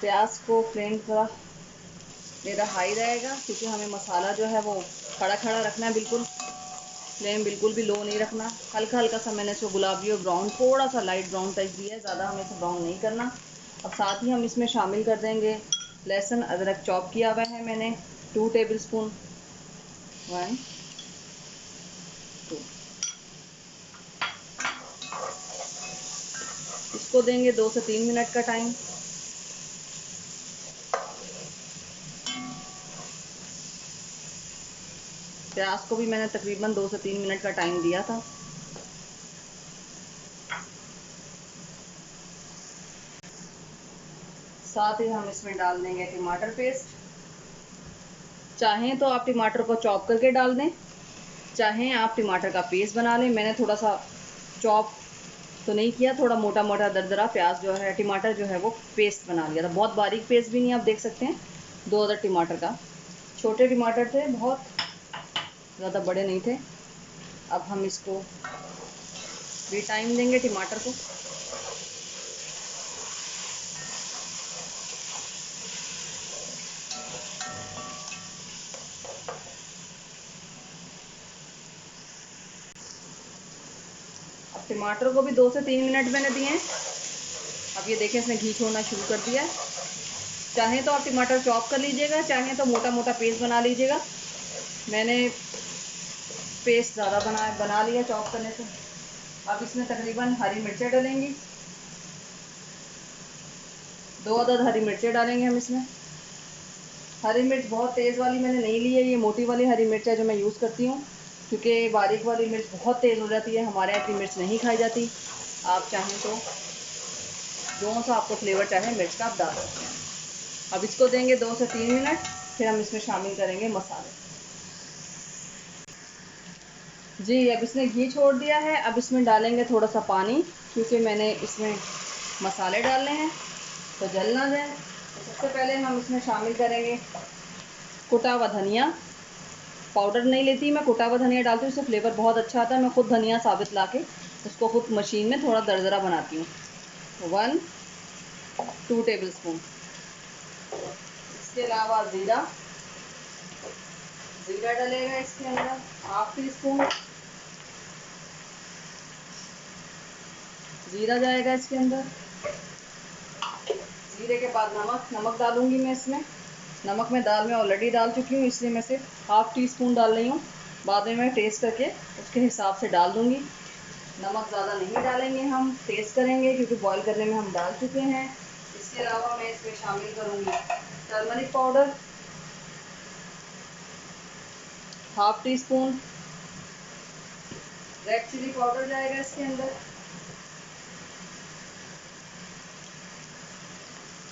प्याज को फ्लेम थोड़ा मेरा हाई रहेगा, क्योंकि हमें मसाला जो है वो खड़ा खड़ा रखना है, बिल्कुल फ्लेम बिल्कुल भी लो नहीं रखना। हल्का हल्का सा मैंने इसको गुलाबी और ब्राउन, थोड़ा सा लाइट ब्राउन टाइप दिया है, ज़्यादा हमें इसे ब्राउन नहीं करना। अब साथ ही हम इसमें शामिल कर देंगे लहसुन अदरक चॉप किया हुआ है मैंने 2 टेबल स्पून, 1 2। इसको देंगे 2 से 3 मिनट का टाइम। प्याज को भी मैंने तकरीबन 2 से 3 मिनट का टाइम दिया था। साथ ही हम इसमें डाल देंगे टमाटर पेस्ट। चाहें तो आप टमाटर को चॉप करके डाल दें, चाहें आप टमाटर का पेस्ट बना लें। मैंने थोड़ा सा चॉप तो नहीं किया, थोड़ा मोटा मोटा दरदरा प्याज जो है, टमाटर जो है वो पेस्ट बना लिया था। बहुत बारीक पेस्ट भी नहीं, आप देख सकते हैं 2 अदर टमाटर का, छोटे टमाटर थे, बहुत ज़्यादा बड़े नहीं थे। अब हम इसको भी टाइम देंगे टमाटर को। अब टमाटर को भी 2 से 3 मिनट मैंने दिए हैं। अब ये देखें इसने घी छोड़ना शुरू कर दिया है। चाहें तो आप टमाटर चॉप कर लीजिएगा, चाहें तो मोटा मोटा पेस्ट बना लीजिएगा। मैंने पेस्ट ज़्यादा बना लिया चॉप करने से। अब इसमें तकरीबन हरी मिर्चें डलेंगी, 2 अदद हरी मिर्चें डालेंगे हम इसमें। हरी मिर्च बहुत तेज़ वाली मैंने नहीं ली है, ये मोटी वाली हरी मिर्च है जो मैं यूज़ करती हूँ, क्योंकि बारीक वाली मिर्च बहुत तेज़ हो जाती है, हमारे यहाँ इतनी मिर्च नहीं खाई जाती। आप चाहें तो जो सा आपको फ्लेवर चाहे मिर्च का आप डाल सकते हैं। अब इसको देंगे 2 से 3 मिनट, फिर हम इसमें शामिल करेंगे मसाले। जी, अब इसने घी छोड़ दिया है। अब इसमें डालेंगे थोड़ा सा पानी, क्योंकि मैंने इसमें मसाले डालने हैं तो जल ना जाए। तो सबसे पहले हम इसमें शामिल करेंगे कुटा हुआ धनिया। पाउडर नहीं लेती मैं, कुटा हुआ धनिया डालती हूँ, उससे फ्लेवर बहुत अच्छा आता है। मैं खुद धनिया साबित ला के उसको खुद मशीन में थोड़ा दरदरा बनाती हूँ। 1 2 टेबल स्पून। इसके अलावा ज़ीरा, ज़ीरा डलेगा इसके अंदर, हाफ टी स्पून ज़ीरा जाएगा इसके अंदर। ज़ीरे के बाद नमक डालूंगी मैं इसमें। नमक मैं दाल में ऑलरेडी डाल चुकी हूँ, इसलिए मैं सिर्फ हाफ टी स्पून डाल रही हूँ। बाद में मैं टेस्ट करके उसके हिसाब से डाल दूँगी। नमक ज़्यादा नहीं डालेंगे, हम टेस्ट करेंगे, क्योंकि बॉईल करने में हम डाल चुके हैं। इसके अलावा मैं इसमें शामिल करूँगी turmeric powder, half teaspoon. Red chilli powder जाएगा इसके अंदर,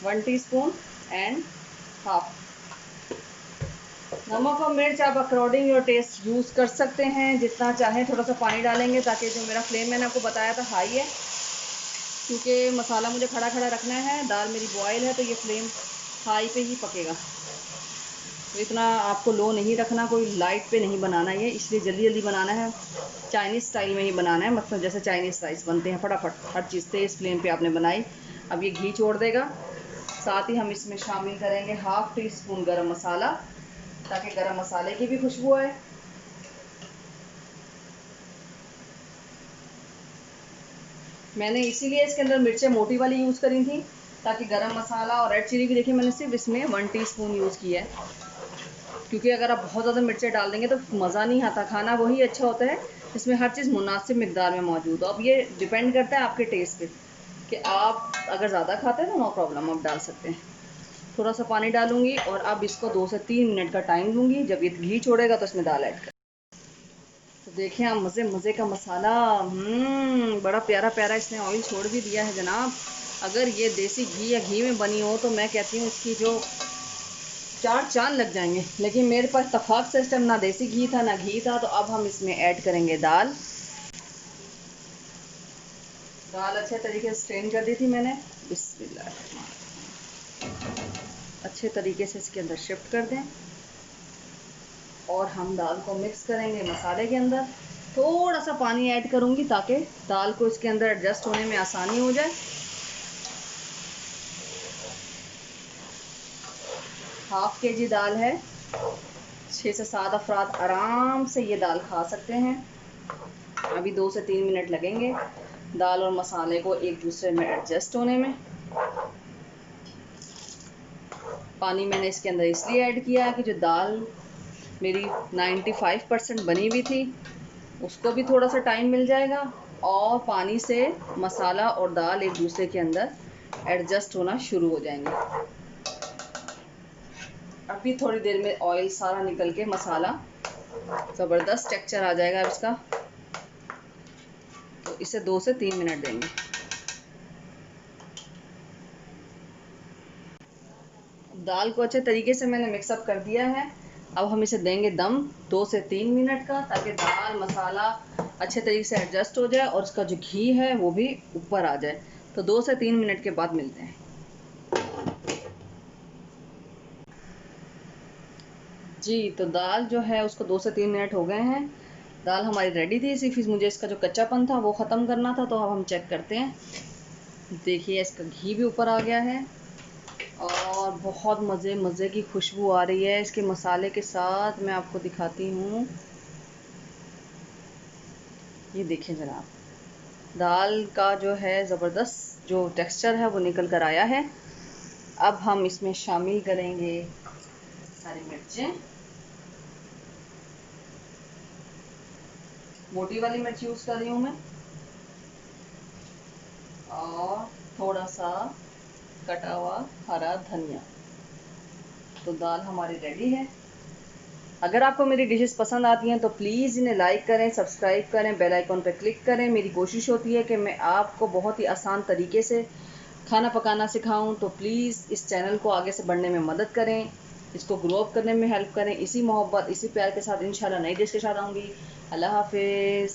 1 टीस्पून एंड हाफ। नमक और मिर्च आप अकॉर्डिंग योर टेस्ट यूज़ कर सकते हैं, जितना चाहें। थोड़ा सा पानी डालेंगे ताकि जो मेरा फ्लेम मैंने आपको बताया था हाई है, क्योंकि मसाला मुझे खड़ा खड़ा रखना है। दाल मेरी बॉयल है तो ये फ्लेम हाई पे ही पकेगा, तो इतना आपको लो नहीं रखना, कोई लाइट पे नहीं बनाना ये, इसलिए जल्दी जल्दी बनाना है। चाइनीज़ स्टाइल में ही बनाना है, मतलब जैसे चाइनीज़ राइस बनते हैं, फटाफट हर चीज़ तेज़ फ्लेम पे आपने बनाई। अब ये घी छोड़ देगा। साथ ही हम इसमें शामिल करेंगे हाफ टी स्पून गरम मसाला, ताकि गरम मसाले की भी खुशबू आए। मैंने इसीलिए इसके अंदर मिर्चें मोटी वाली यूज़ करी थी, ताकि गरम मसाला और रेड चिली भी देखिए मैंने सिर्फ इसमें 1 टीस्पून यूज़ किया है, क्योंकि अगर आप बहुत ज़्यादा मिर्चें डाल देंगे तो मज़ा नहीं आता। खाना वही अच्छा होता है जिसमें हर चीज़ मुनासिब मिकदार में मौजूद हो। अब ये डिपेंड करता है आपके टेस्ट पे, कि आप अगर ज़्यादा खाते हैं तो नो प्रॉब्लम, आप डाल सकते हैं। थोड़ा सा पानी डालूंगी और अब इसको 2 से 3 मिनट का टाइम दूंगी। जब ये घी छोड़ेगा तो इसमें दाल ऐड कर। तो देखिए आप, मज़े मज़े का मसाला, बड़ा प्यारा प्यारा इसने ऑयल छोड़ भी दिया है जनाब। अगर ये देसी घी या घी में बनी हो तो मैं कहती हूँ इसकी जो 4 चांद लग जाएंगे। लेकिन मेरे पास इत्तेफाक से इस टाइम ना देसी घी था ना घी था, तो अब हम इसमें ऐड करेंगे दाल। दाल अच्छे तरीके से स्ट्रेन कर दी थी मैंने। बिस्मिल्लाह, अच्छे तरीके से इसके अंदर शिफ्ट कर दें और हम दाल को मिक्स करेंगे मसाले के अंदर। थोड़ा सा पानी ऐड करूँगी ताकि दाल को इसके अंदर एडजस्ट होने में आसानी हो जाए। हाफ kg दाल है। 6 से 7 अफराद आराम से ये दाल खा सकते हैं। अभी 2 से 3 मिनट लगेंगे दाल और मसाले को एक दूसरे में एडजस्ट होने में। पानी मैंने इसके अंदर इसलिए ऐड किया है कि जो दाल मेरी 95% बनी हुई थी उसको भी थोड़ा सा टाइम मिल जाएगा और पानी से मसाला और दाल एक दूसरे के अंदर एडजस्ट होना शुरू हो जाएंगे। अभी थोड़ी देर में ऑयल सारा निकल के मसाला ज़बरदस्त टेक्सचर आ जाएगा इसका, तो इसे 2 से 3 मिनट देंगे। दाल को अच्छे तरीके से मैंने मिक्सअप कर दिया है। अब हम इसे देंगे दम 2 से 3 मिनट का, ताकि दाल मसाला अच्छे तरीके से एडजस्ट हो जाए और इसका जो घी है वो भी ऊपर आ जाए। तो 2 से 3 मिनट के बाद मिलते हैं। जी, तो दाल जो है उसको 2 से 3 मिनट हो गए हैं। दाल हमारी रेडी थी, सिर्फ मुझे इसका जो कच्चापन था वो ख़त्म करना था। तो अब हम चेक करते हैं। देखिए इसका घी भी ऊपर आ गया है और बहुत मज़े की खुशबू आ रही है इसके मसाले के साथ। मैं आपको दिखाती हूँ, ये देखिए जनाब, दाल का जो है ज़बरदस्त जो टेक्सचर है वो निकल कर आया है। अब हम इसमें शामिल करेंगे हरी मिर्चें। मोटी वाली मिर्च यूज़ कर रही हूँ मैं, और थोड़ा सा कटा हुआ हरा धनिया। तो दाल हमारी रेडी है। अगर आपको मेरी डिशेस पसंद आती हैं तो प्लीज़ इन्हें लाइक करें, सब्सक्राइब करें, बेल आइकॉन पर क्लिक करें। मेरी कोशिश होती है कि मैं आपको बहुत ही आसान तरीके से खाना पकाना सिखाऊं। तो प्लीज़ इस चैनल को आगे से बढ़ने में मदद करें, इसको ग्रो अप करने में हेल्प करें। इसी मोहब्बत, इसी प्यार के साथ इंशाल्लाह नई डिश के साथ आऊँगी। अल्लाह हाफिज़।